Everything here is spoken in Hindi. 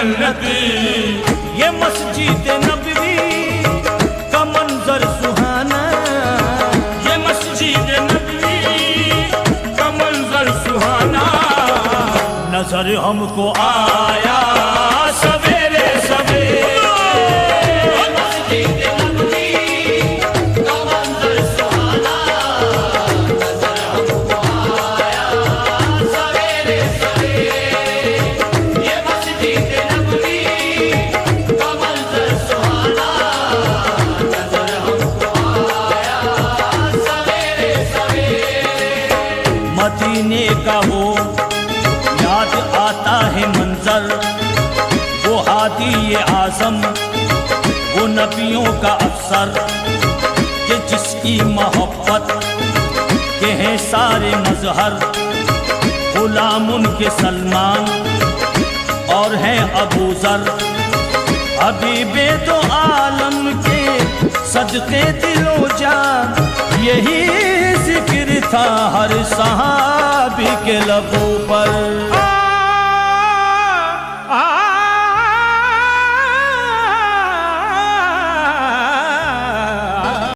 जन्नती। ये मस्जिद नबवी का मंजर सुहाना, ये मस्जिद नबवी का मंजर सुहाना। नजर हमको आया सवेरे सवेरे, मदीने का वो याद आता है मंजर, वो हादी ये आज़म, वो नबियों का अफसर, कि जिसकी मोहब्बत के हैं सारे मजहर। गुलाम उनके सलमान और हैं अबू ज़र, हबीबे दो आलम के सदके दिलो जान। यही जिक्र था हर सहाबी के लबों पर।